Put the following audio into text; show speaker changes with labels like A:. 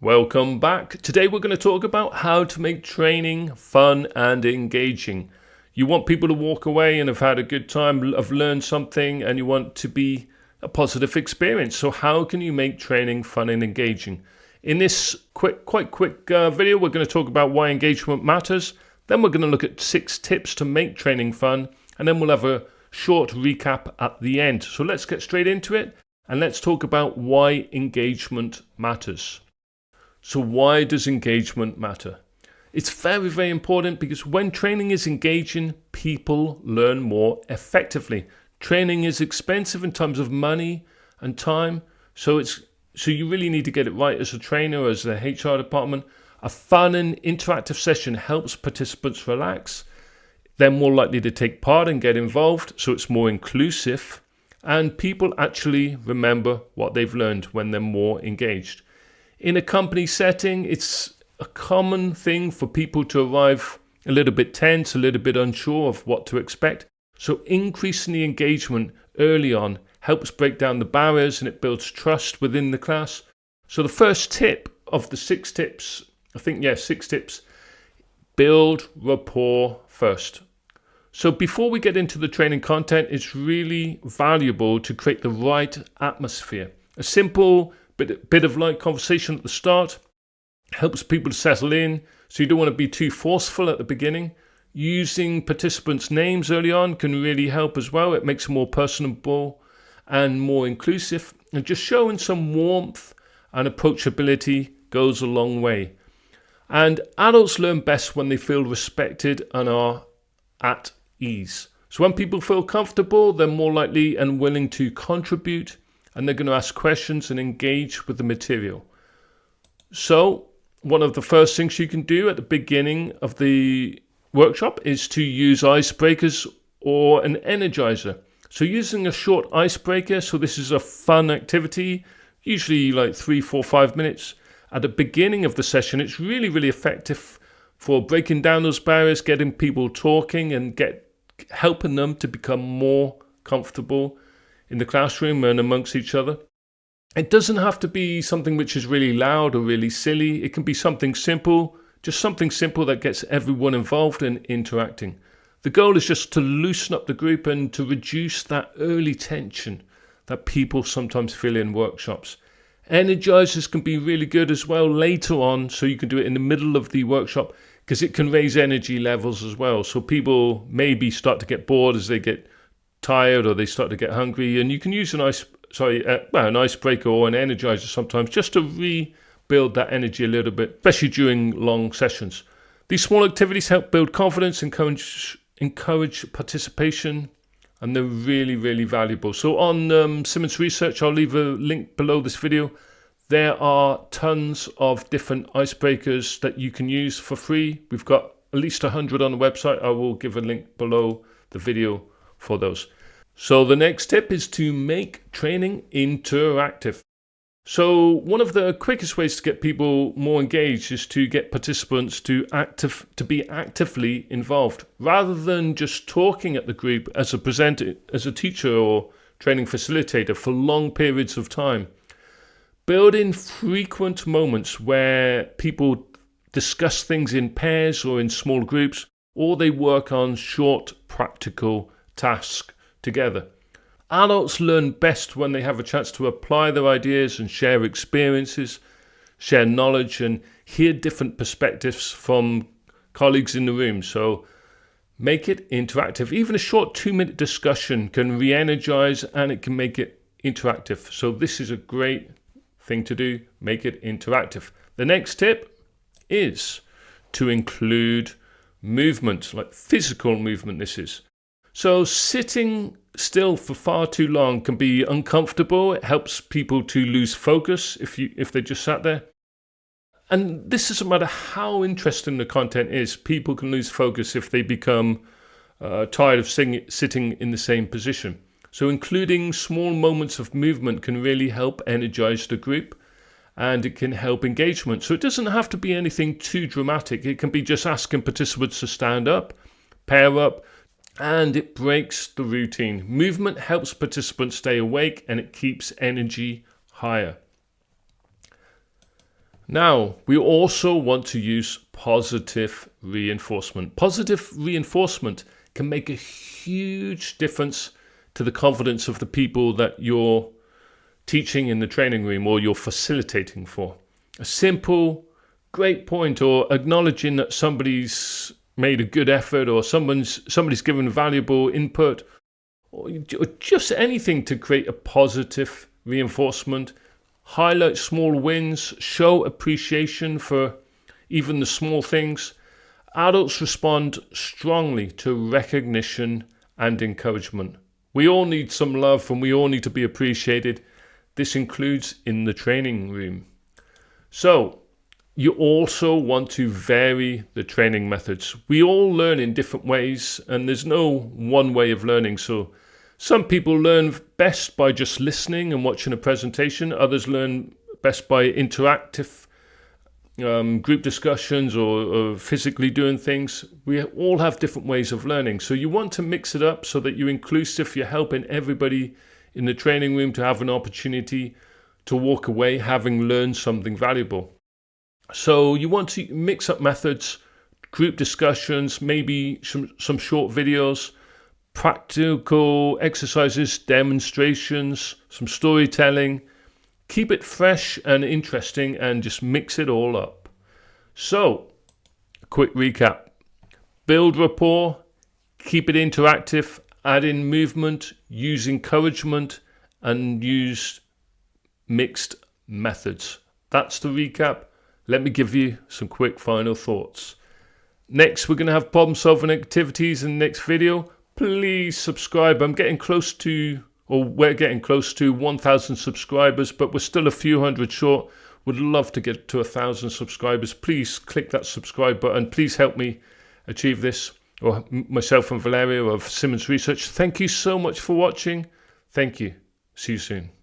A: Welcome back. Today we're going to talk about how to make training fun and engaging. You want people to walk away and have had a good time, have learned something, and you want to be a positive experience. So how can you make training fun and engaging? In this quite quick video, we're going to talk about why engagement matters. Then we're going to look at 6 tips to make training fun, and then we'll have a short recap at the end. So let's get straight into it, and let's talk about why engagement matters. So why does engagement matter? It's very, very important because when training is engaging, people learn more effectively. Training is expensive in terms of money and time, so you really need to get it right as a trainer, as the HR department. A fun and interactive session helps participants relax. They're more likely to take part and get involved, so it's more inclusive, and people actually remember what they've learned when they're more engaged. In a company setting, it's a common thing for people to arrive a little bit tense, a little bit unsure of what to expect. So increasing the engagement early on helps break down the barriers and it builds trust within the class. So the first tip of the 6 tips, 6 tips, build rapport first. So before we get into the training content, it's really valuable to create the right atmosphere. A simple bit of light conversation at the start helps people to settle in, so you don't want to be too forceful at the beginning. Using participants' names early on can really help as well. It makes it more personable and more inclusive, and just showing some warmth and approachability goes a long way. And adults learn best when they feel respected and are at ease. So when people feel comfortable, they're more likely and willing to contribute, and they're going to ask questions and engage with the material. So one of the first things you can do at the beginning of the workshop is to use icebreakers or an energizer. So using a short icebreaker, so this is a fun activity, usually like 3, 4, 5 minutes. At the beginning of the session, it's really, really effective for breaking down those barriers, getting people talking and helping them to become more comfortable in the classroom and amongst each other. It doesn't have to be something which is really loud or really silly. It can be something simple, just something simple that gets everyone involved and interacting. The goal is just to loosen up the group and to reduce that early tension that people sometimes feel in workshops. Energizers can be really good as well later on, so you can do it in the middle of the workshop because it can raise energy levels as well. So people maybe start to get bored as they get tired or they start to get hungry, and you can use an icebreaker or an energizer sometimes just to rebuild that energy a little bit, especially during long sessions. These small activities help build confidence, encourage participation, and they're really, really valuable. So on Simmons Research, I'll leave a link below this video. There are tons of different icebreakers that you can use for free. We've got at least 100 on the website. I will give a link below the video for those. So the next tip is to make training interactive. So one of the quickest ways to get people more engaged is to get participants to be actively involved, rather than just talking at the group as a presenter, as a teacher or training facilitator for long periods of time. Build in frequent moments where people discuss things in pairs or in small groups, or they work on short practical tasks together. Adults learn best when they have a chance to apply their ideas and share experiences, share knowledge, and hear different perspectives from colleagues in the room. So make it interactive. Even a short 2-minute discussion can re-energize and it can make it interactive. So this is a great thing to do. Make it interactive. The next tip is to include movement, like physical movement this is. So sitting still for far too long can be uncomfortable. It helps people to lose focus if they just sat there. And this doesn't matter how interesting the content is. People can lose focus if they become tired of sitting in the same position. So including small moments of movement can really help energize the group, and it can help engagement. So it doesn't have to be anything too dramatic. It can be just asking participants to stand up, pair up, and it breaks the routine. Movement helps participants stay awake and it keeps energy higher. Now, we also want to use positive reinforcement. Positive reinforcement can make a huge difference to the confidence of the people that you're teaching in the training room or you're facilitating for. A simple, great point, or acknowledging that somebody's made a good effort, or somebody's given valuable input, or just anything to create a positive reinforcement. Highlight small wins, show appreciation for even the small things. Adults respond strongly to recognition and encouragement. We all need some love and we all need to be appreciated. This includes in the training room. So, you also want to vary the training methods. We all learn in different ways, and there's no one way of learning. So some people learn best by just listening and watching a presentation. Others learn best by interactive group discussions or physically doing things. We all have different ways of learning. So you want to mix it up so that you're inclusive. You're helping everybody in the training room to have an opportunity to walk away having learned something valuable. So you want to mix up methods, group discussions, maybe some short videos, practical exercises, demonstrations, some storytelling. Keep it fresh and interesting and just mix it all up. So, a quick recap. Build rapport, keep it interactive, add in movement, use encouragement, and use mixed methods. That's the recap. Let me give you some quick final thoughts. Next, we're going to have problem-solving activities in the next video. Please subscribe. We're getting close to 1,000 subscribers, but we're still a few hundred short. Would love to get to 1,000 subscribers. Please click that subscribe button. Please help me achieve this, or myself and Valeria of Simmons Research. Thank you so much for watching. Thank you. See you soon.